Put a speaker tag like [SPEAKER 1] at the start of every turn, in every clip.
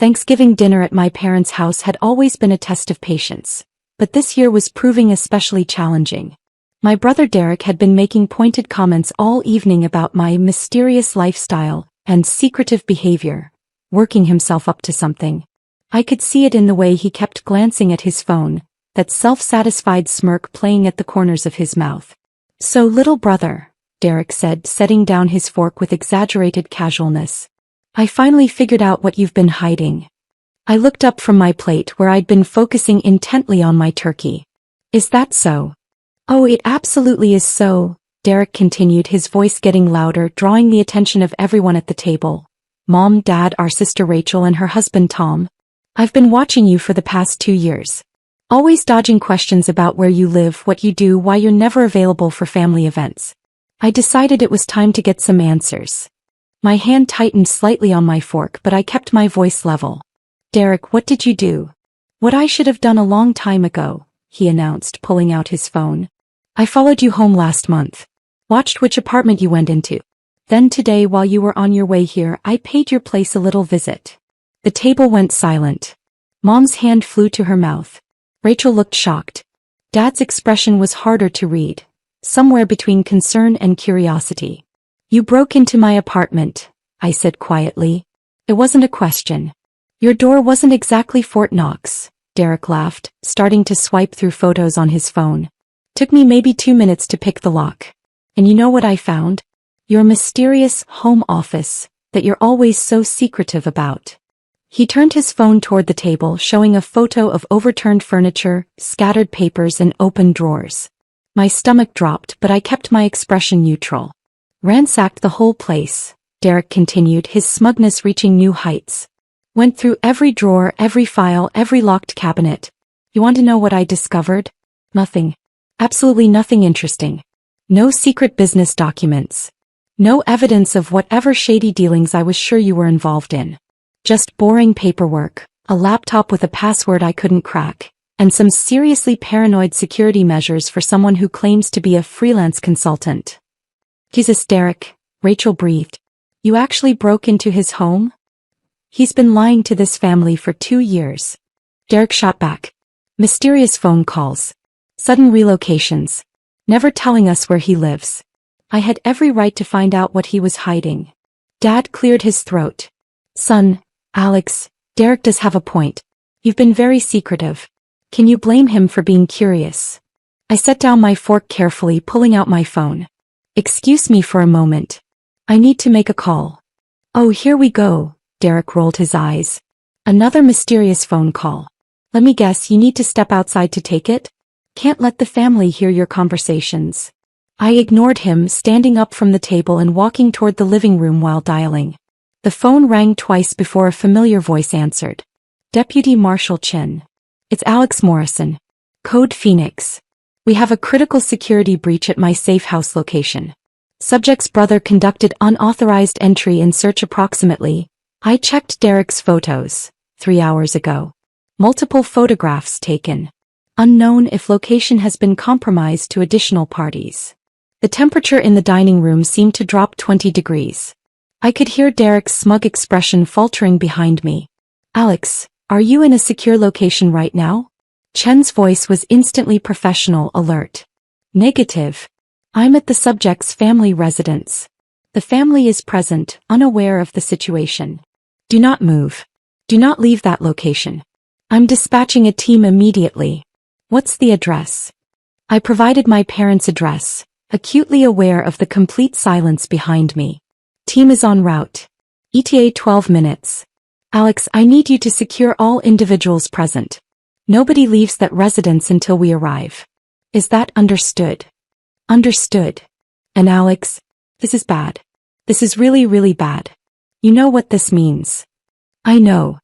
[SPEAKER 1] Thanksgiving dinner at my parents' house had always been a test of patience, but this year was proving especially challenging. My brother Derek had been making pointed comments all evening about my mysterious lifestyle and secretive behavior, working himself up to something. I could see it in the way he kept glancing at his phone, that self-satisfied smirk playing at the corners of his mouth. "So, little brother," Derek said, setting down his fork with exaggerated casualness, "I finally figured out what you've been hiding." I looked up from my plate where I'd been focusing intently on my turkey. "Is that so?" "Oh, it absolutely is so," Derek continued, his voice getting louder, drawing the attention of everyone at the table. "Mom, Dad, our sister Rachel and her husband Tom. I've been watching you for the past 2 years. Always dodging questions about where you live, what you do, why you're never available for family events. I decided it was time to get some answers." My hand tightened slightly on my fork, but I kept my voice level. "Derek, what did you do?" "What I should have done a long time ago," he announced, pulling out his phone. "I followed you home last month. Watched which apartment you went into. Then today, while you were on your way here, I paid your place a little visit." The table went silent. Mom's hand flew to her mouth. Rachel looked shocked. Dad's expression was harder to read, somewhere between concern and curiosity. "You broke into my apartment," I said quietly. "It wasn't a question." "Your door wasn't exactly Fort Knox," Derek laughed, starting to swipe through photos on his phone. "Took me maybe 2 minutes to pick the lock. And you know what I found? Your mysterious home office that you're always so secretive about." He turned his phone toward the table, showing a photo of overturned furniture, scattered papers, and open drawers. My stomach dropped, but I kept my expression neutral. "Ransacked the whole place," Derek continued, his smugness reaching new heights. "Went through every drawer, every file, every locked cabinet. You want to know what I discovered? Nothing. Absolutely nothing interesting. No secret business documents. No evidence of whatever shady dealings I was sure you were involved in. Just boring paperwork, a laptop with a password I couldn't crack, and some seriously paranoid security measures for someone who claims to be a freelance consultant." "Jesus, Derek," Rachel breathed. "You actually broke into his home?" "He's been lying to this family for 2 years." Derek shot back. "Mysterious phone calls. Sudden relocations. Never telling us where he lives. I had every right to find out what he was hiding." Dad cleared his throat. "Son, Alex, Derek does have a point. You've been very secretive. Can you blame him for being curious?" I set down my fork carefully, pulling out my phone. "Excuse me for a moment. I need to make a call." "Oh, here we go," Derek rolled his eyes. "Another mysterious phone call. Let me guess, you need to step outside to take it? Can't let the family hear your conversations." I ignored him, standing up from the table and walking toward the living room while dialing. The phone rang twice before a familiar voice answered. "Deputy Marshal Chin. It's Alex Morrison. Code Phoenix. We have a critical security breach at my safe house location. Subject's brother conducted unauthorized entry in search approximately." I checked Derek's photos, 3 hours ago. Multiple photographs taken. Unknown if location has been compromised to additional parties. The temperature in the dining room seemed to drop 20 degrees. I could hear Derek's smug expression faltering behind me. "Alex, are you in a secure location right now?" Chen's voice was instantly professional, alert. "Negative. I'm at the subject's family residence. The family is present, unaware of the situation. Do not move. Do not leave that location. I'm dispatching a team immediately." "What's the address?" I provided my parents' address, acutely aware of the complete silence behind me. "Team is en route. ETA 12 minutes. Alex, I need you to secure all individuals present. Nobody leaves that residence until we arrive. Is that understood?" "Understood." "And Alex, this is bad. This is really, really bad. You know what this means." "I know."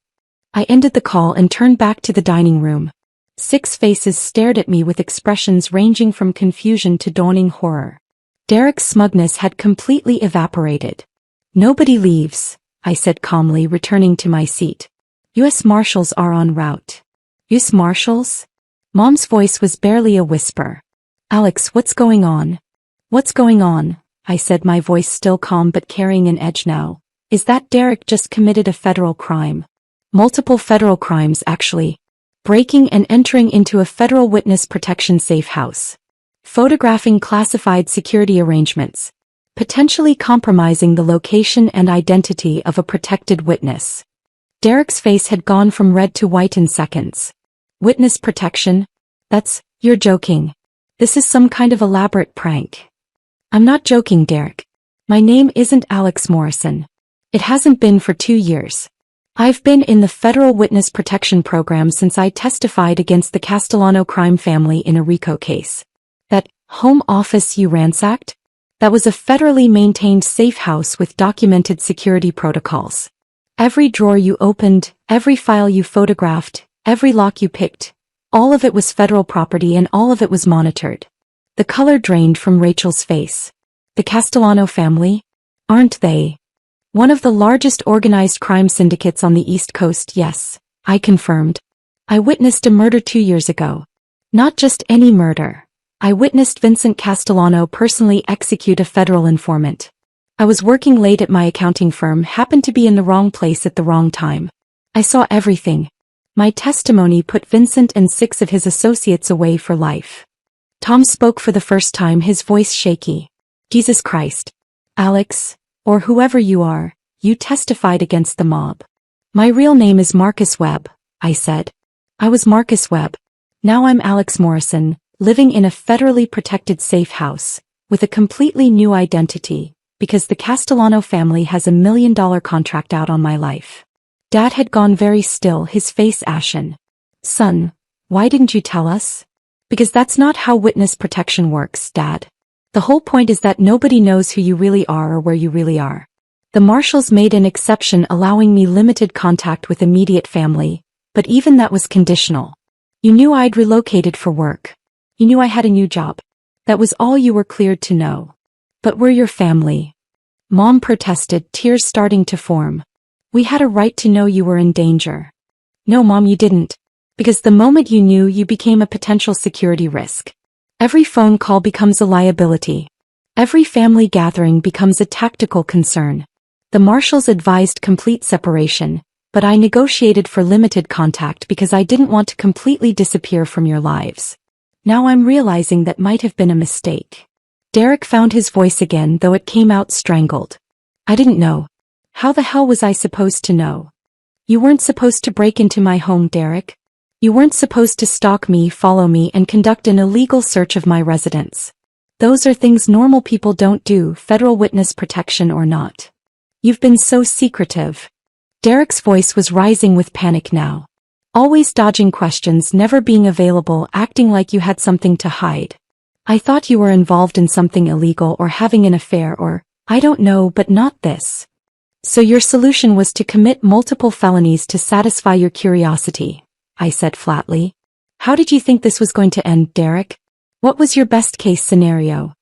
[SPEAKER 1] I ended the call and turned back to the dining room. 6 faces stared at me with expressions ranging from confusion to dawning horror. Derek's smugness had completely evaporated. "Nobody leaves," I said calmly, returning to my seat. "U.S. Marshals are en route." "U.S. Marshals?" Mom's voice was barely a whisper. "Alex, what's going on?" "What's going on?" I said, my voice still calm but carrying an edge now. "Is that Derek just committed a federal crime. Multiple federal crimes, actually. Breaking and entering into a federal witness protection safe house. Photographing classified security arrangements. Potentially compromising the location and identity of a protected witness. Derek's face had gone from red to white in seconds. Witness protection? You're joking. This is some kind of elaborate prank. I'm not joking, Derek. My name isn't Alex Morrison. It hasn't been for 2 years. I've been in the Federal Witness Protection Program since I testified against the Castellano crime family in a RICO case. That home office you ransacked? That was a federally maintained safe house with documented security protocols. Every drawer you opened, every file you photographed, every lock you picked, all of it was federal property and all of it was monitored. The color drained from Rachel's face. The Castellano family? Aren't they one of the largest organized crime syndicates on the East Coast? Yes, I confirmed. I witnessed a murder 2 years ago. Not just any murder. I witnessed Vincent Castellano personally execute a federal informant. I was working late at my accounting firm, happened to be in the wrong place at the wrong time. I saw everything. My testimony put Vincent and 6 of his associates away for life. Tom spoke for the first time, his voice shaky. Jesus Christ. Alex, or whoever you are, you testified against the mob. My real name is Marcus Webb, I said. I was Marcus Webb. Now I'm Alex Morrison, living in a federally protected safe house, with a completely new identity, because the Castellano family has $1 million contract out on my life. Dad had gone very still, his face ashen. Son, why didn't you tell us? Because that's not how witness protection works, Dad. The whole point is that nobody knows who you really are or where you really are. The marshals made an exception, allowing me limited contact with immediate family, but even that was conditional. You knew I'd relocated for work. You knew I had a new job. That was all you were cleared to know. But we're your family. Mom protested, tears starting to form. We had a right to know you were in danger. No, Mom, you didn't. Because the moment you knew, you became a potential security risk. Every phone call becomes a liability. Every family gathering becomes a tactical concern. The marshals advised complete separation, but I negotiated for limited contact because I didn't want to completely disappear from your lives. Now I'm realizing that might have been a mistake. Derek found his voice again, though it came out strangled. I didn't know. How the hell was I supposed to know? You weren't supposed to break into my home, Derek. You weren't supposed to stalk me, follow me, and conduct an illegal search of my residence. Those are things normal people don't do, federal witness protection or not. You've been so secretive. Derek's voice was rising with panic now. Always dodging questions, never being available, acting like you had something to hide. I thought you were involved in something illegal or having an affair or, I don't know, but not this. So your solution was to commit multiple felonies to satisfy your curiosity, I said flatly. How did you think this was going to end, Derek? What was your best-case scenario?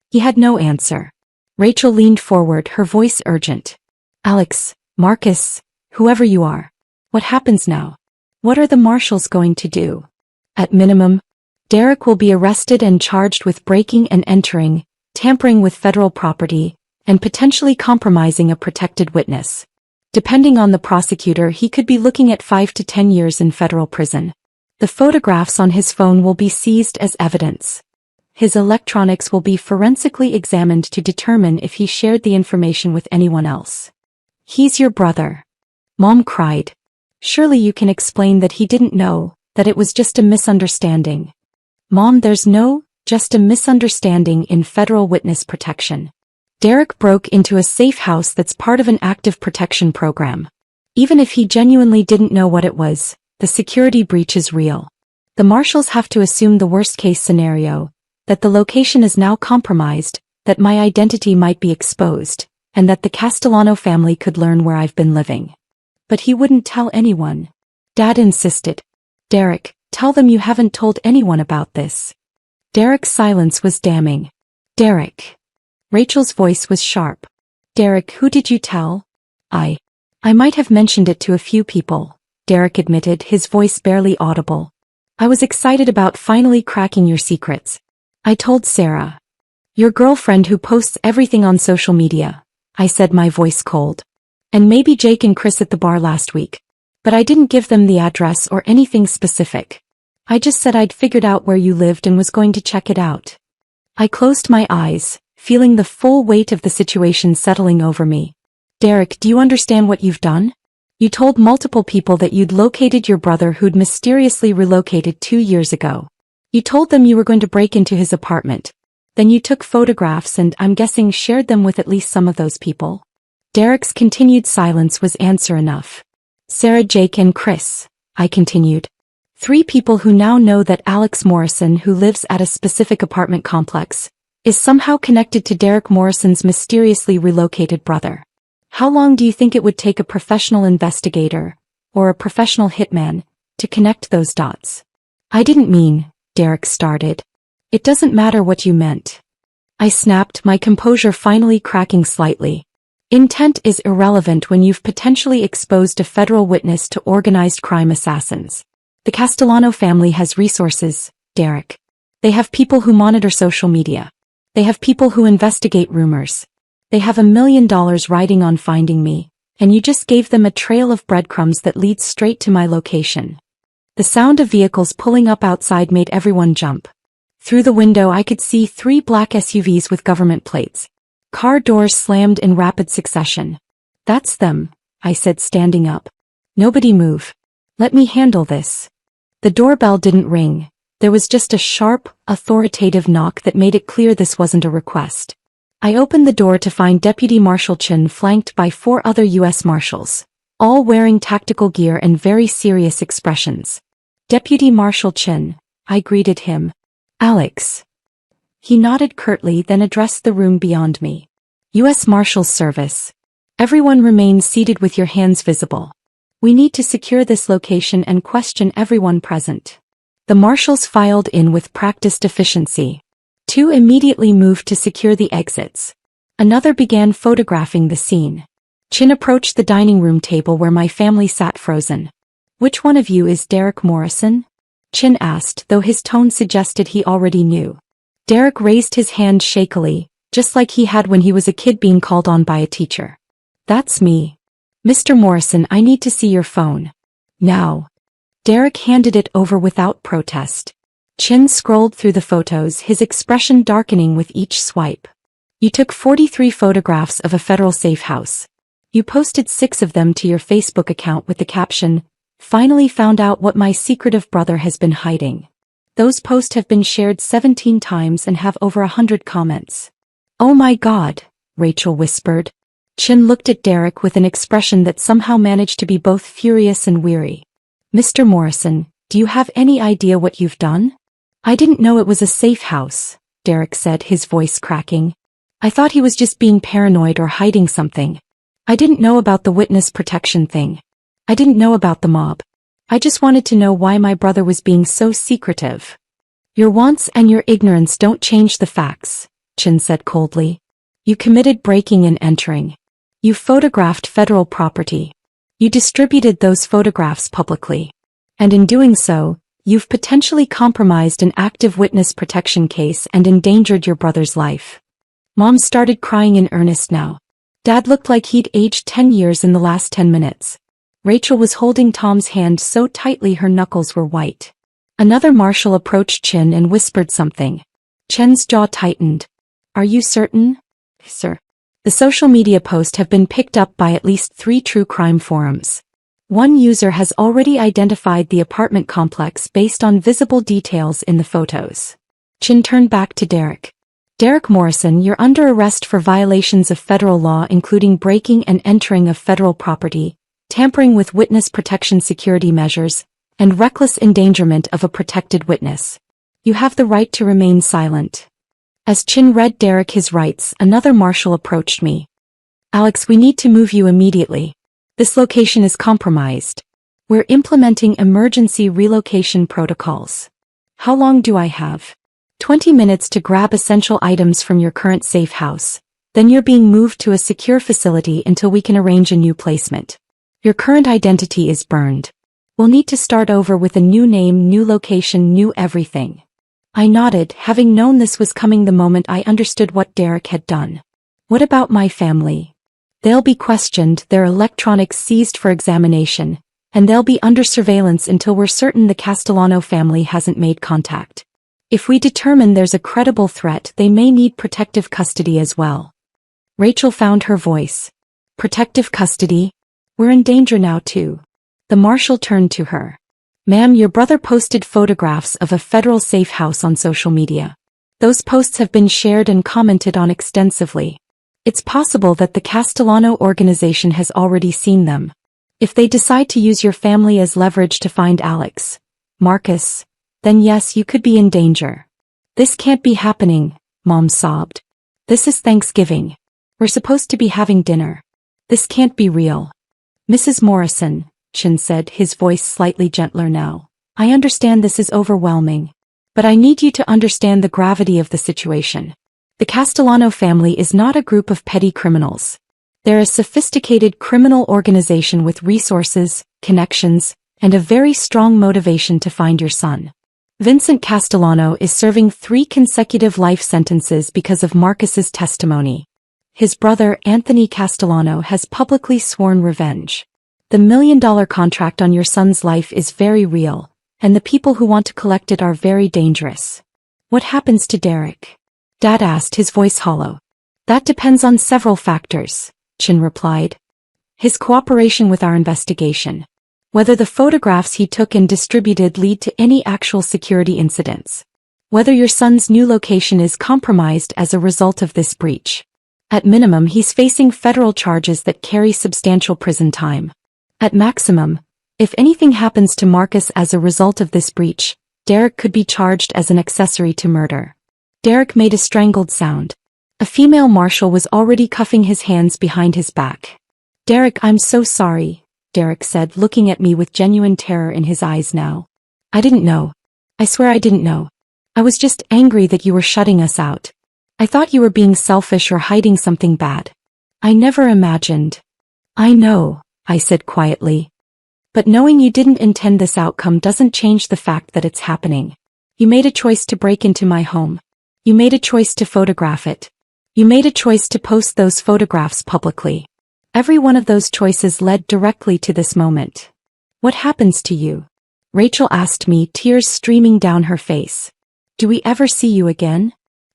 [SPEAKER 1] He had no answer. Rachel leaned forward, her voice urgent. Alex, Marcus, whoever you are. What happens now? What are the marshals going to do? At minimum, Derek will be arrested and charged with breaking and entering, tampering with federal property, and potentially compromising a protected witness. Depending on the prosecutor, he could be looking at 5 to 10 years in federal prison. The photographs on his phone will be seized as evidence. His electronics will be forensically examined to determine if he shared the information with anyone else. He's your brother. Mom cried. Surely you can explain that he didn't know, that it was just a misunderstanding. Mom, there's no, just a misunderstanding in federal witness protection. Derek broke into a safe house that's part of an active protection program. Even if he genuinely didn't know what it was, the security breach is real. The marshals have to assume the worst-case scenario, that the location is now compromised, that my identity might be exposed, and that the Castellano family could learn where I've been living. But he wouldn't tell anyone. Dad insisted. Derek, tell them you haven't told anyone about this. Derek's silence was damning. Derek. Rachel's voice was sharp. Derek, who did you tell? I might have mentioned it to a few people, Derek admitted, his voice barely audible. I was excited about finally cracking your secrets. I told Sarah. Your girlfriend who posts everything on social media, I said, my voice cold. And maybe Jake and Chris at the bar last week. But I didn't give them the address or anything specific. I just said I'd figured out where you lived and was going to check it out. I closed my eyes, feeling the full weight of the situation settling over me. Derek, do you understand what you've done? You told multiple people that you'd located your brother who'd mysteriously relocated 2 years ago. You told them you were going to break into his apartment. Then you took photographs and, I'm guessing, shared them with at least some of those people. Derek's continued silence was answer enough. Sarah, Jake, and Chris, I continued. 3 people who now know that Alex Morrison, who lives at a specific apartment complex, is somehow connected to Derek Morrison's mysteriously relocated brother. How long do you think it would take a professional investigator, or a professional hitman, to connect those dots? I didn't mean, Derek started. It doesn't matter what you meant. I snapped, my composure finally cracking slightly. Intent is irrelevant when you've potentially exposed a federal witness to organized crime assassins. The Castellano family has resources, Derek. They have people who monitor social media. They have people who investigate rumors. They have $1 million riding on finding me, and you just gave them a trail of breadcrumbs that leads straight to my location. The sound of vehicles pulling up outside made everyone jump. Through the window I could see 3 black SUVs with government plates. Car doors slammed in rapid succession. That's them, I said, standing up. Nobody move. Let me handle this. The doorbell didn't ring. There was just a sharp, authoritative knock that made it clear this wasn't a request. I opened the door to find Deputy Marshal Chin flanked by 4 other U.S. Marshals, all wearing tactical gear and very serious expressions. Deputy Marshal Chin, I greeted him. Alex. He nodded curtly, then addressed the room beyond me. U.S. Marshals Service. Everyone remain seated with your hands visible. We need to secure this location and question everyone present. The marshals filed in with practiced efficiency. 2 immediately moved to secure the exits. Another began photographing the scene. Chin approached the dining room table where my family sat frozen. Which one of you is Derek Morrison? Chin asked, though his tone suggested he already knew. Derek raised his hand shakily, just like he had when he was a kid being called on by a teacher. That's me. Mr. Morrison, I need to see your phone. Now. Derek handed it over without protest. Chin scrolled through the photos, his expression darkening with each swipe. You took 43 photographs of a federal safe house. You posted 6 of them to your Facebook account with the caption, "Finally found out what my secretive brother has been hiding." Those posts have been shared 17 times and have over 100 comments. Oh my God, Rachel whispered. Chin looked at Derek with an expression that somehow managed to be both furious and weary. Mr. Morrison, do you have any idea what you've done? I didn't know it was a safe house, Derek said, his voice cracking. I thought he was just being paranoid or hiding something. I didn't know about the witness protection thing. I didn't know about the mob. I just wanted to know why my brother was being so secretive. Your wants and your ignorance don't change the facts, Chin said coldly. You committed breaking and entering. You photographed federal property. You distributed those photographs publicly. And in doing so, you've potentially compromised an active witness protection case and endangered your brother's life. Mom started crying in earnest now. Dad looked like he'd aged 10 years in the last 10 minutes. Rachel was holding Tom's hand so tightly her knuckles were white. Another marshal approached Chin and whispered something. Chin's jaw tightened. Are you certain, sir? The social media posts have been picked up by at least 3 true crime forums. One user has already identified the apartment complex based on visible details in the photos. Chin turned back to Derek. Derek Morrison, you're under arrest for violations of federal law, including breaking and entering of federal property, tampering with witness protection security measures, and reckless endangerment of a protected witness. You have the right to remain silent. As Chin read Derek his rights, another marshal approached me. Alex, we need to move you immediately. This location is compromised. We're implementing emergency relocation protocols. How long do I have? 20 minutes to grab essential items from your current safe house. Then you're being moved to a secure facility until we can arrange a new placement. Your current identity is burned. We'll need to start over with a new name, new location, new everything. I nodded, having known this was coming the moment I understood what Derek had done. What about my family? They'll be questioned, their electronics seized for examination, and they'll be under surveillance until we're certain the Castellano family hasn't made contact. If we determine there's a credible threat, they may need protective custody as well. Rachel found her voice. Protective custody? We're in danger now too. The marshal turned to her. Ma'am, your brother posted photographs of a federal safe house on social media. Those posts have been shared and commented on extensively. It's possible that the Castellano organization has already seen them. If they decide to use your family as leverage to find Alex, Marcus, then yes, you could be in danger. This can't be happening, Mom sobbed. This is Thanksgiving. We're supposed to be having dinner. This can't be real. Mrs. Morrison, Chin said, his voice slightly gentler now. I understand this is overwhelming. But I need you to understand the gravity of the situation. The Castellano family is not a group of petty criminals. They're a sophisticated criminal organization with resources, connections, and a very strong motivation to find your son. Vincent Castellano is serving 3 consecutive life sentences because of Marcus's testimony. His brother, Anthony Castellano, has publicly sworn revenge. The $1 million contract on your son's life is very real, and the people who want to collect it are very dangerous. What happens to Derek? Dad asked, his voice hollow. That depends on several factors, Chin replied. His cooperation with our investigation. Whether the photographs he took and distributed lead to any actual security incidents. Whether your son's new location is compromised as a result of this breach. At minimum, he's facing federal charges that carry substantial prison time. At maximum, if anything happens to Marcus as a result of this breach, Derek could be charged as an accessory to murder. Derek made a strangled sound. A female marshal was already cuffing his hands behind his back. Derek, I'm so sorry, Derek said, looking at me with genuine terror in his eyes now. I didn't know. I swear I didn't know. I was just angry that you were shutting us out. I thought you were being selfish or hiding something bad. I never imagined. I know, I said quietly. But knowing you didn't intend this outcome doesn't change the fact that it's happening. You made a choice to break into my home. You made a choice to photograph it. You made a choice to post those photographs publicly. Every one of those choices led directly to this moment. What happens to you? Rachel asked me, tears streaming down her face. Do we ever see you again?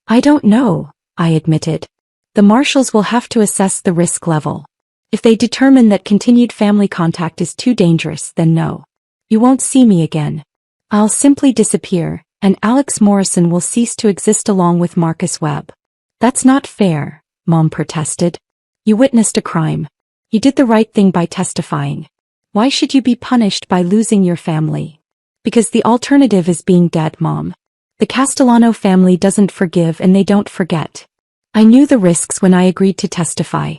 [SPEAKER 1] I don't know, I admitted. The marshals will have to assess the risk level. If they determine that continued family contact is too dangerous, then no. You won't see me again. I'll simply disappear, and Alex Morrison will cease to exist along with Marcus Webb. That's not fair, Mom protested. You witnessed a crime. You did the right thing by testifying. Why should you be punished by losing your family? Because the alternative is being dead, Mom. The Castellano family doesn't forgive and they don't forget. I knew the risks when I agreed to testify.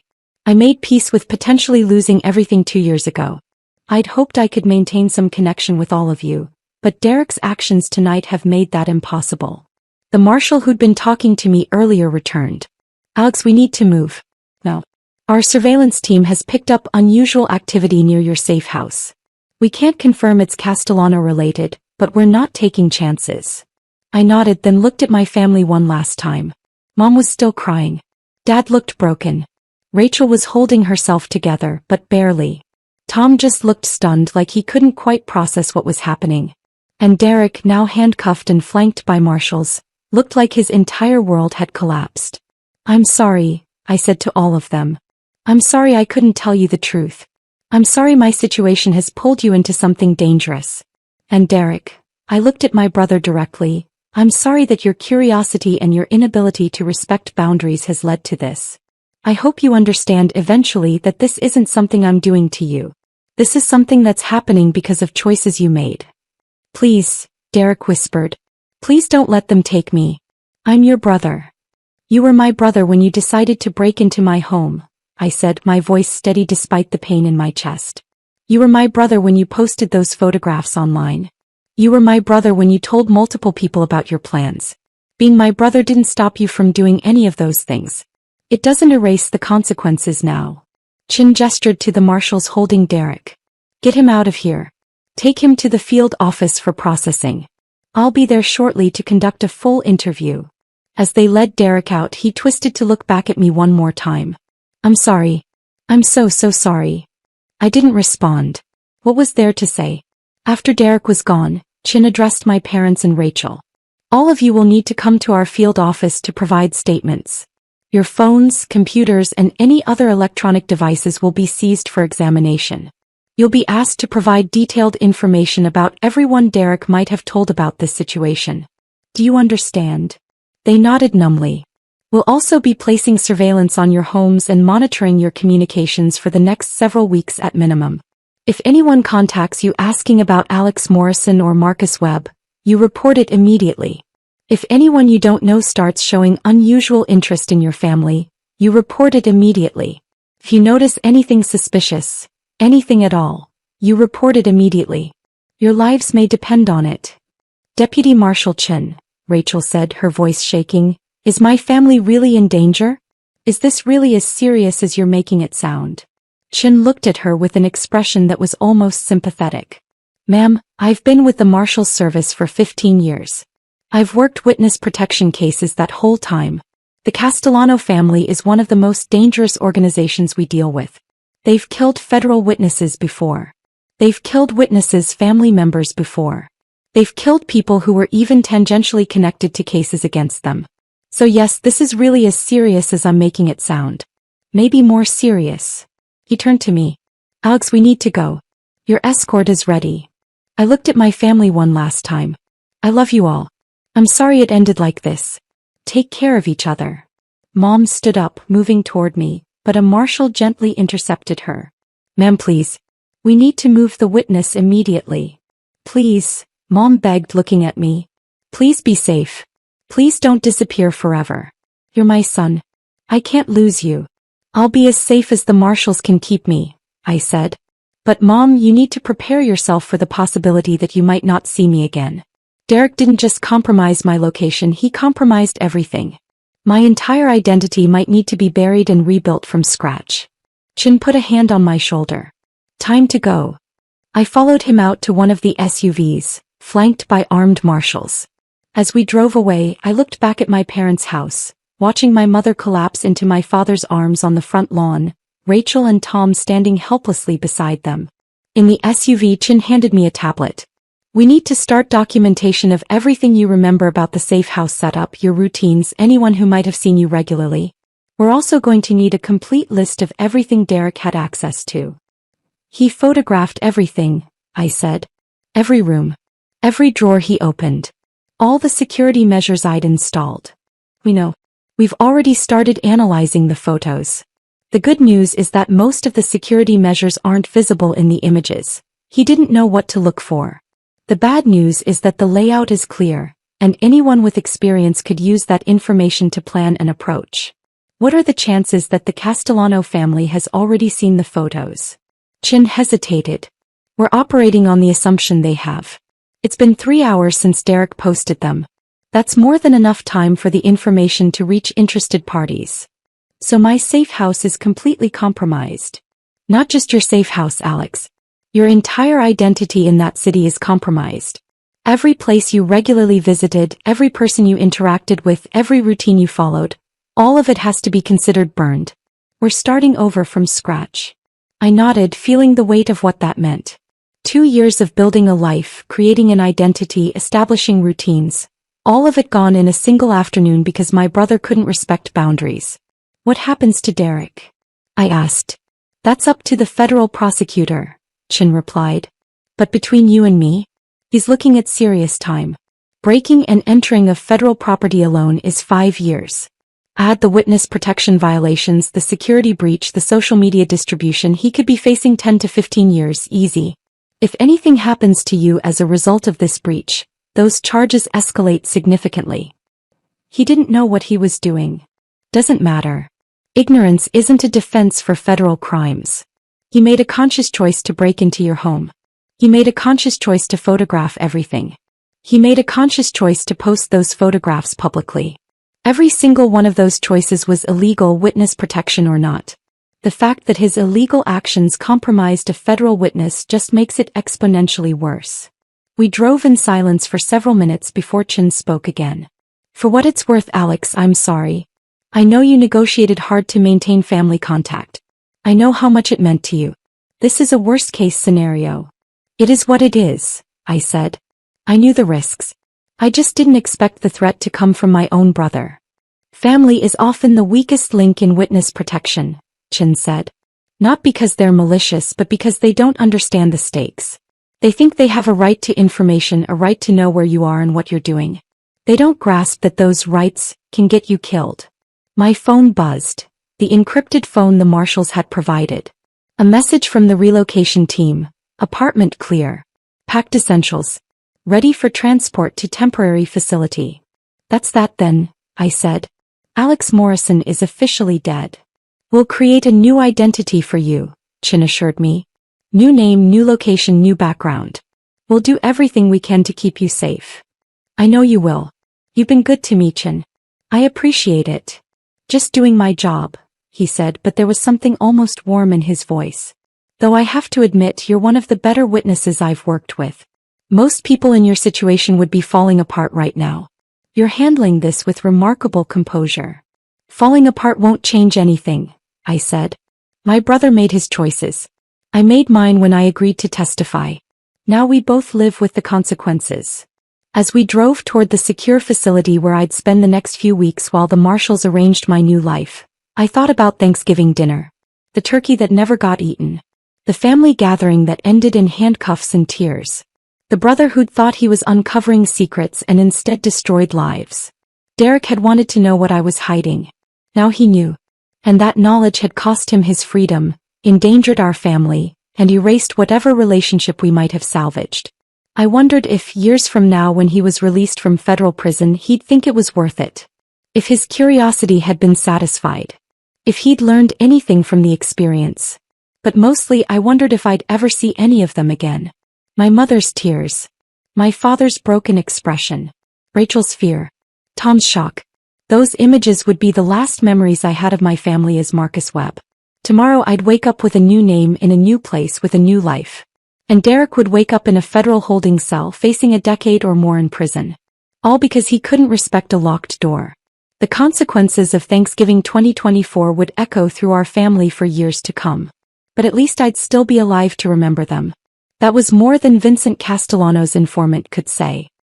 [SPEAKER 1] I made peace with potentially losing everything 2 years ago. I'd hoped I could maintain some connection with all of you, but Derek's actions tonight have made that impossible. The marshal who'd been talking to me earlier returned. Alex, we need to move. No. Our surveillance team has picked up unusual activity near your safe house. We can't confirm it's Castellano related, but we're not taking chances. I nodded, then looked at my family one last time. Mom was still crying. Dad looked broken. Rachel was holding herself together, but barely. Tom just looked stunned, like he couldn't quite process what was happening. And Derek, now handcuffed and flanked by marshals, looked like his entire world had collapsed. I'm sorry, I said to all of them. I'm sorry I couldn't tell you the truth. I'm sorry my situation has pulled you into something dangerous. And Derek, I looked at my brother directly, I'm sorry that your curiosity and your inability to respect boundaries has led to this. I hope you understand eventually that this isn't something I'm doing to you. This is something that's happening because of choices you made. Please, Derek whispered. Please don't let them take me. I'm your brother. You were my brother when you decided to break into my home, I said, my voice steady despite the pain in my chest. You were my brother when you posted those photographs online. You were my brother when you told multiple people about your plans. Being my brother didn't stop you from doing any of those things. It doesn't erase the consequences now. Chin gestured to the marshals holding Derek. Get him out of here. Take him to the field office for processing. I'll be there shortly to conduct a full interview. As they led Derek out, he twisted to look back at me one more time. I'm sorry. I'm so sorry. I didn't respond. What was there to say? After Derek was gone, Chin addressed my parents and Rachel. All of you will need to come to our field office to provide statements. Your phones, computers, and any other electronic devices will be seized for examination. You'll be asked to provide detailed information about everyone Derek might have told about this situation. Do you understand? They nodded numbly. We'll also be placing surveillance on your homes and monitoring your communications for the next several weeks at minimum. If anyone contacts you asking about Alex Morrison or Marcus Webb, you report it immediately. If anyone you don't know starts showing unusual interest in your family, you report it immediately. If you notice anything suspicious, anything at all, you report it immediately. Your lives may depend on it. Deputy Marshal Chin, Rachel said, her voice shaking, is my family really in danger? Is this really as serious as you're making it sound? Chin looked at her with an expression that was almost sympathetic. Ma'am, I've been with the Marshal's Service for 15 years. I've worked witness protection cases that whole time. The Castellano family is one of the most dangerous organizations we deal with. They've killed federal witnesses before. They've killed witnesses' family members before. They've killed people who were even tangentially connected to cases against them. So yes, this is really as serious as I'm making it sound. Maybe more serious. He turned to me. Alex, we need to go. Your escort is ready. I looked at my family one last time. I love you all. I'm sorry it ended like this. Take care of each other. Mom stood up, moving toward me, but a marshal gently intercepted her. Ma'am, please. We need to move the witness immediately. Please, Mom begged, looking at me. Please be safe. Please don't disappear forever. You're my son. I can't lose you. I'll be as safe as the marshals can keep me, I said. But Mom, you need to prepare yourself for the possibility that you might not see me again. Derek didn't just compromise my location, he compromised everything. My entire identity might need to be buried and rebuilt from scratch. Chin put a hand on my shoulder. Time to go. I followed him out to one of the SUVs, flanked by armed marshals. As we drove away, I looked back at my parents' house, watching my mother collapse into my father's arms on the front lawn, Rachel and Tom standing helplessly beside them. In the SUV, Chin handed me a tablet. We need to start documentation of everything you remember about the safe house setup, your routines, anyone who might have seen you regularly. We're also going to need a complete list of everything Derek had access to. He photographed everything, I said. Every room. Every drawer he opened. All the security measures I'd installed. We know. We've already started analyzing the photos. The good news is that most of the security measures aren't visible in the images. He didn't know what to look for. The bad news is that the layout is clear, and anyone with experience could use that information to plan an approach. What are the chances that the Castellano family has already seen the photos? Chin hesitated. We're operating on the assumption they have. It's been 3 hours since Derek posted them. That's more than enough time for the information to reach interested parties. So my safe house is completely compromised. Not just your safe house, Alex. Your entire identity in that city is compromised. Every place you regularly visited, every person you interacted with, every routine you followed, all of it has to be considered burned. We're starting over from scratch. I nodded, feeling the weight of what that meant. 2 years of building a life, creating an identity, establishing routines. All of it gone in a single afternoon because my brother couldn't respect boundaries. What happens to Derek? I asked. That's up to the federal prosecutor, Chin replied. But between you and me, he's looking at serious time. Breaking and entering of federal property alone is 5 years. Add the witness protection violations, the security breach, the social media distribution, he could be facing 10 to 15 years, easy. If anything happens to you as a result of this breach, those charges escalate significantly. He didn't know what he was doing. Doesn't matter. Ignorance isn't a defense for federal crimes. He made a conscious choice to break into your home. He made a conscious choice to photograph everything. He made a conscious choice to post those photographs publicly. Every single one of those choices was illegal, witness protection or not. The fact that his illegal actions compromised a federal witness just makes it exponentially worse. We drove in silence for several minutes before Chin spoke again. For what it's worth, Alex, I'm sorry. I know you negotiated hard to maintain family contact. I know how much it meant to you. This is a worst-case scenario. It is what it is, I said. I knew the risks. I just didn't expect the threat to come from my own brother. Family is often the weakest link in witness protection, Chin said. Not because they're malicious but because they don't understand the stakes. They think they have a right to information, a right to know where you are and what you're doing. They don't grasp that those rights can get you killed. My phone buzzed. The encrypted phone the marshals had provided. A message from the relocation team. Apartment clear. Packed essentials. Ready for transport to temporary facility. That's that then, I said. Alex Morrison is officially dead. We'll create a new identity for you, Chin assured me. New name, new location, new background. We'll do everything we can to keep you safe. I know you will. You've been good to me, Chin. I appreciate it. Just doing my job, he said, but there was something almost warm in his voice. Though I have to admit you're one of the better witnesses I've worked with. Most people in your situation would be falling apart right now. You're handling this with remarkable composure. Falling apart won't change anything, I said. My brother made his choices. I made mine when I agreed to testify. Now we both live with the consequences. As we drove toward the secure facility where I'd spend the next few weeks while the marshals arranged my new life, I thought about Thanksgiving dinner. The turkey that never got eaten. The family gathering that ended in handcuffs and tears. The brother who'd thought he was uncovering secrets and instead destroyed lives. Derek had wanted to know what I was hiding. Now he knew. And that knowledge had cost him his freedom, endangered our family, and erased whatever relationship we might have salvaged. I wondered if, years from now when he was released from federal prison, he'd think it was worth it. If his curiosity had been satisfied. If he'd learned anything from the experience. But mostly I wondered if I'd ever see any of them again. My mother's tears. My father's broken expression. Rachel's fear. Tom's shock. Those images would be the last memories I had of my family as Marcus Webb. Tomorrow I'd wake up with a new name in a new place with a new life. And Derek would wake up in a federal holding cell facing a decade or more in prison. All because he couldn't respect a locked door. The consequences of Thanksgiving 2024 would echo through our family for years to come. But at least I'd still be alive to remember them. That was more than Vincent Castellano's informant could say.